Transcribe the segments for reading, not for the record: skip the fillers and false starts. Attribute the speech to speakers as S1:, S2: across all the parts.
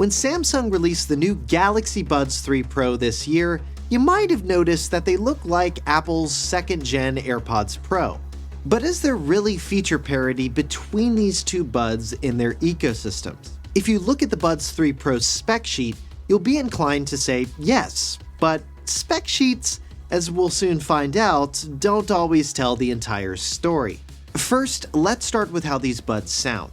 S1: When Samsung released the new Galaxy Buds 3 Pro this year, you might have noticed that they look like Apple's second-gen AirPods Pro. But is there really feature parity between these two buds in their ecosystems? If you look at the Buds 3 Pro's spec sheet, you'll be inclined to say yes, but spec sheets, as we'll soon find out, don't always tell the entire story. First, let's start with how these buds sound.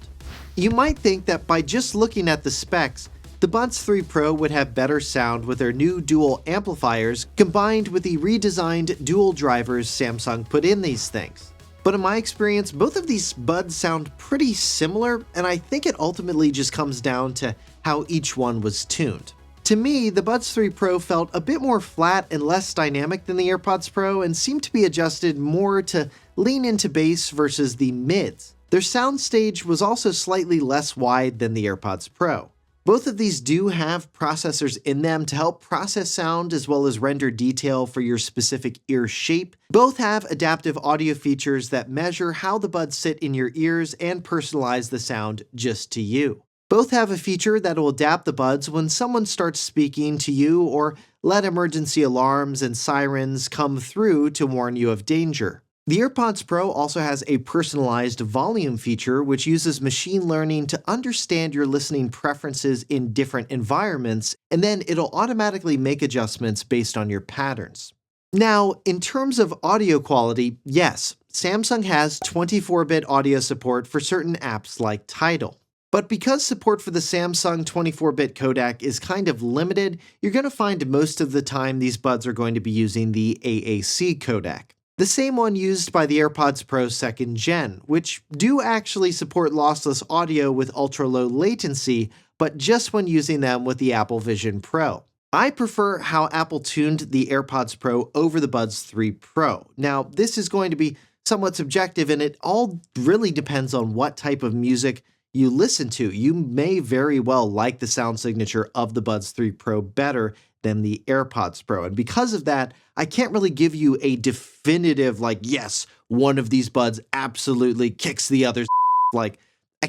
S1: You might think that by just looking at the specs, the Buds 3 Pro would have better sound with their new dual amplifiers combined with the redesigned dual drivers Samsung put in these things. But in my experience, both of these buds sound pretty similar, and I think it ultimately just comes down to how each one was tuned. To me, the Buds 3 Pro felt a bit more flat and less dynamic than the AirPods Pro and seemed to be adjusted more to lean into bass versus the mids. Their soundstage was also slightly less wide than the AirPods Pro. Both of these do have processors in them to help process sound as well as render detail for your specific ear shape. Both have adaptive audio features that measure how the buds sit in your ears and personalize the sound just to you. Both have a feature that will adapt the buds when someone starts speaking to you or let emergency alarms and sirens come through to warn you of danger. The AirPods Pro also has a personalized volume feature which uses machine learning to understand your listening preferences in different environments, and then it'll automatically make adjustments based on your patterns. Now, in terms of audio quality, yes, Samsung has 24-bit audio support for certain apps like Tidal. But because support for the Samsung 24-bit codec is kind of limited, you're going to find most of the time these buds are going to be using the AAC codec. The same one used by the AirPods Pro 2nd Gen, which do actually support lossless audio with ultra-low latency, but just when using them with the Apple Vision Pro. I prefer how Apple tuned the AirPods Pro over the Buds 3 Pro. Now, this is going to be somewhat subjective, and it all really depends on what type of music you listen to. You may very well like the sound signature of the Buds 3 Pro better than the AirPods Pro. And because of that, I can't really give you a definitive, yes, one of these buds absolutely kicks the other's. I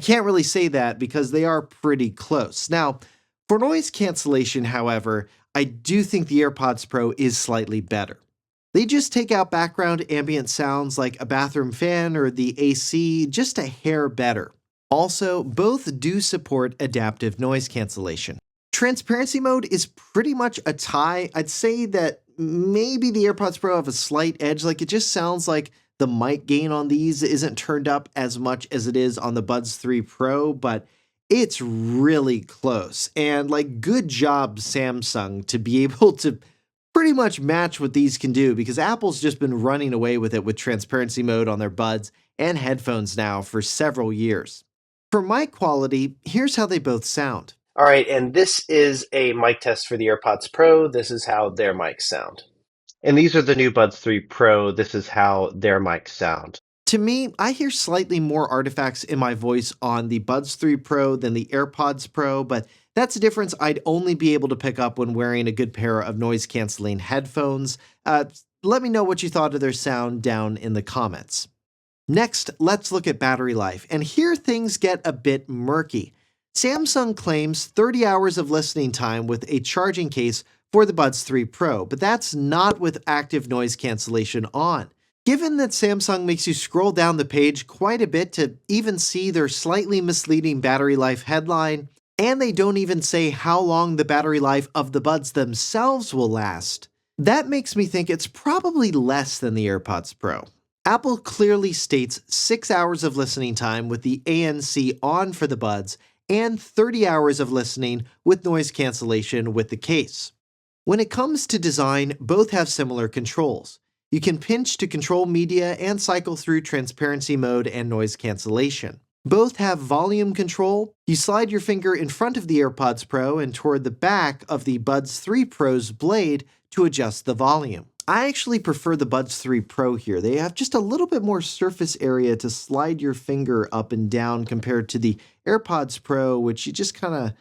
S1: can't really say that because they are pretty close. Now, for noise cancellation, however, I do think the AirPods Pro is slightly better. They just take out background ambient sounds like a bathroom fan or the AC just a hair better. Also, both do support adaptive noise cancellation. Transparency mode is pretty much a tie. I'd say that maybe the AirPods Pro have a slight edge. It just sounds like the mic gain on these isn't turned up as much as it is on the Buds 3 Pro, but it's really close. And good job, Samsung, to be able to pretty much match what these can do, because Apple's just been running away with it with transparency mode on their buds and headphones now for several years. For mic quality, here's how they both sound.
S2: All right, and this is a mic test for the AirPods Pro. This is how their mics sound. And these are the new Buds 3 Pro. This is how their mics sound.
S1: To me, I hear slightly more artifacts in my voice on the Buds 3 Pro than the AirPods Pro, but that's a difference I'd only be able to pick up when wearing a good pair of noise-canceling headphones. Let me know what you thought of their sound down in the comments. Next, let's look at battery life, and here things get a bit murky. Samsung claims 30 hours of listening time with a charging case for the Buds 3 Pro, but that's not with active noise cancellation on. Given that Samsung makes you scroll down the page quite a bit to even see their slightly misleading battery life headline, and they don't even say how long the battery life of the buds themselves will last, that makes me think it's probably less than the AirPods Pro. Apple clearly states 6 hours of listening time with the ANC on for the buds, and 30 hours of listening with noise cancellation with the case. When it comes to design, both have similar controls. You can pinch to control media and cycle through transparency mode and noise cancellation. Both have volume control. You slide your finger in front of the AirPods Pro and toward the back of the Buds 3 Pro's blade to adjust the volume. I actually prefer the Buds 3 Pro here. They have just a little bit more surface area to slide your finger up and down compared to the AirPods Pro, which you just kind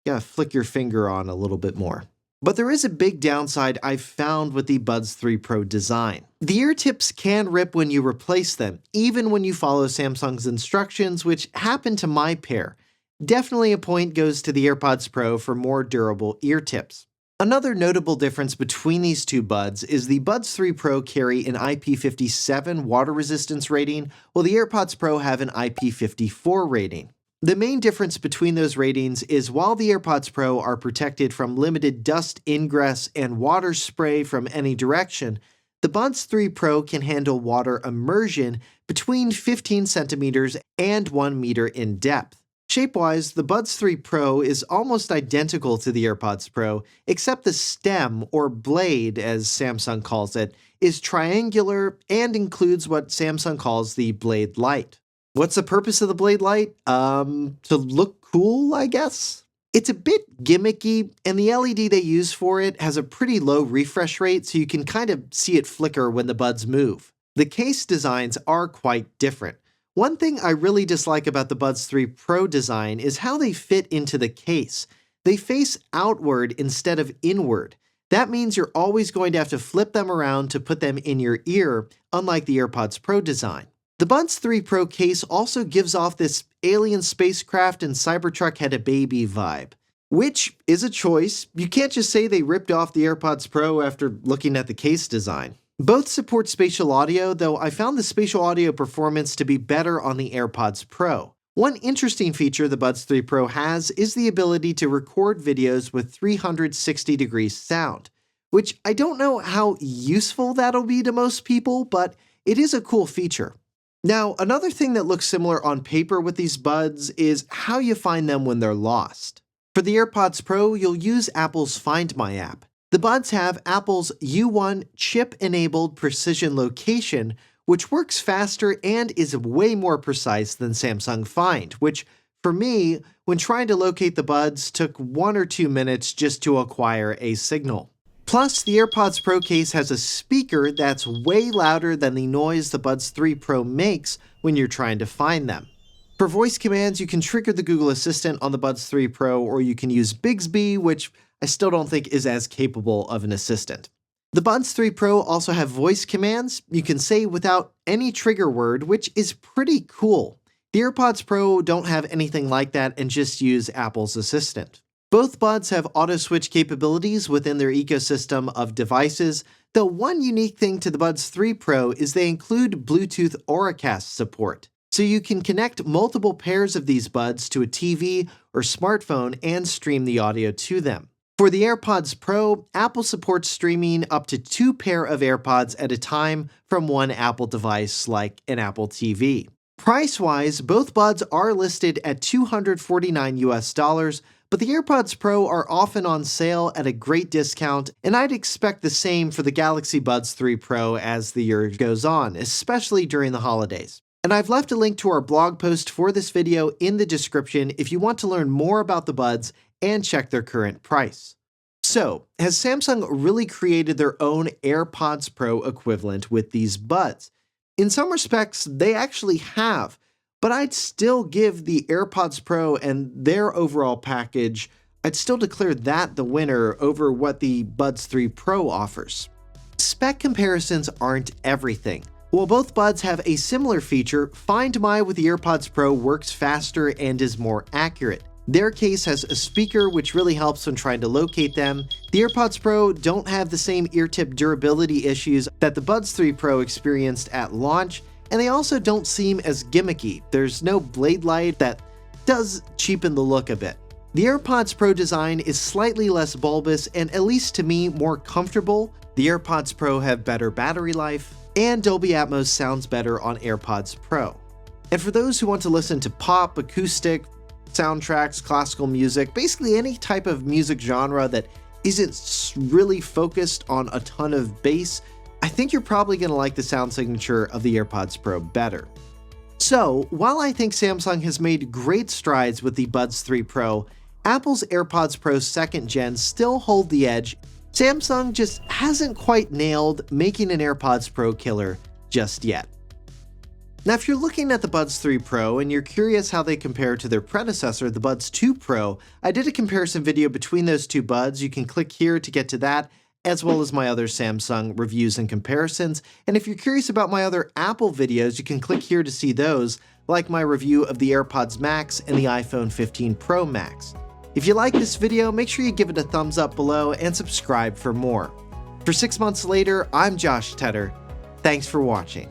S1: of flick your finger on a little bit more. But there is a big downside I've found with the Buds 3 Pro design. The ear tips can rip when you replace them, even when you follow Samsung's instructions, which happened to my pair. Definitely a point goes to the AirPods Pro for more durable ear tips. Another notable difference between these two buds is the Buds 3 Pro carry an IP57 water resistance rating, while the AirPods Pro have an IP54 rating. The main difference between those ratings is while the AirPods Pro are protected from limited dust ingress and water spray from any direction, the Buds 3 Pro can handle water immersion between 15 centimeters and 1 meter in depth. Shape-wise, the Buds 3 Pro is almost identical to the AirPods Pro, except the stem, or blade as Samsung calls it, is triangular and includes what Samsung calls the Blade Light. What's the purpose of the Blade Light? To look cool, I guess? It's a bit gimmicky, and the LED they use for it has a pretty low refresh rate, so you can kind of see it flicker when the buds move. The case designs are quite different. One thing I really dislike about the Buds 3 Pro design is how they fit into the case. They face outward instead of inward. That means you're always going to have to flip them around to put them in your ear, unlike the AirPods Pro design. The Buds 3 Pro case also gives off this alien spacecraft and Cybertruck had a baby vibe, which is a choice. You can't just say they ripped off the AirPods Pro after looking at the case design. Both support spatial audio, though I found the spatial audio performance to be better on the AirPods Pro. One interesting feature the Buds 3 Pro has is the ability to record videos with 360-degree sound, which I don't know how useful that'll be to most people, but it is a cool feature. Now, another thing that looks similar on paper with these buds is how you find them when they're lost. For the AirPods Pro, you'll use Apple's Find My app. The buds have Apple's U1 chip-enabled precision location, which works faster and is way more precise than Samsung Find, which, for me, when trying to locate the buds, took 1 or 2 minutes just to acquire a signal. Plus, the AirPods Pro case has a speaker that's way louder than the noise the Buds 3 Pro makes when you're trying to find them. For voice commands, you can trigger the Google Assistant on the Buds 3 Pro, or you can use Bixby, which I still don't think is as capable of an assistant. The Buds 3 Pro also have voice commands you can say without any trigger word, which is pretty cool. The AirPods Pro don't have anything like that and just use Apple's Assistant. Both buds have auto switch capabilities within their ecosystem of devices, though one unique thing to the Buds 3 Pro is they include Bluetooth Auracast support. So you can connect multiple pairs of these buds to a TV or smartphone and stream the audio to them. For the AirPods Pro, Apple supports streaming up to 2 pair of AirPods at a time from one Apple device like an Apple TV. Price-wise, both buds are listed at $249 US, but the AirPods Pro are often on sale at a great discount, and I'd expect the same for the Galaxy Buds 3 Pro as the year goes on, especially during the holidays. And I've left a link to our blog post for this video in the description if you want to learn more about the buds and check their current price. So, has Samsung really created their own AirPods Pro equivalent with these buds? In some respects, they actually have, but I'd still give the AirPods Pro and their overall package, I'd still declare that the winner over what the Buds 3 Pro offers. Spec comparisons aren't everything. While both buds have a similar feature, Find My with the AirPods Pro works faster and is more accurate. Their case has a speaker which really helps when trying to locate them. The AirPods Pro don't have the same ear tip durability issues that the Buds 3 Pro experienced at launch, and they also don't seem as gimmicky. There's no blade light that does cheapen the look a bit. The AirPods Pro design is slightly less bulbous and, at least to me, more comfortable. The AirPods Pro have better battery life, and Dolby Atmos sounds better on AirPods Pro. And for those who want to listen to pop, acoustic, soundtracks, classical music, basically any type of music genre that isn't really focused on a ton of bass, I think you're probably going to like the sound signature of the AirPods Pro better. So, while I think Samsung has made great strides with the Buds 3 Pro, Apple's AirPods Pro 2nd Gen still hold the edge. Samsung just hasn't quite nailed making an AirPods Pro killer just yet. Now, if you're looking at the Buds 3 Pro and you're curious how they compare to their predecessor, the Buds 2 Pro, I did a comparison video between those two buds. You can click here to get to that, as well as my other Samsung reviews and comparisons. And if you're curious about my other Apple videos, you can click here to see those, like my review of the AirPods Max and the iPhone 15 Pro Max. If you like this video, make sure you give it a thumbs up below and subscribe for more. For 6 months later, I'm Josh Tedder. Thanks for watching.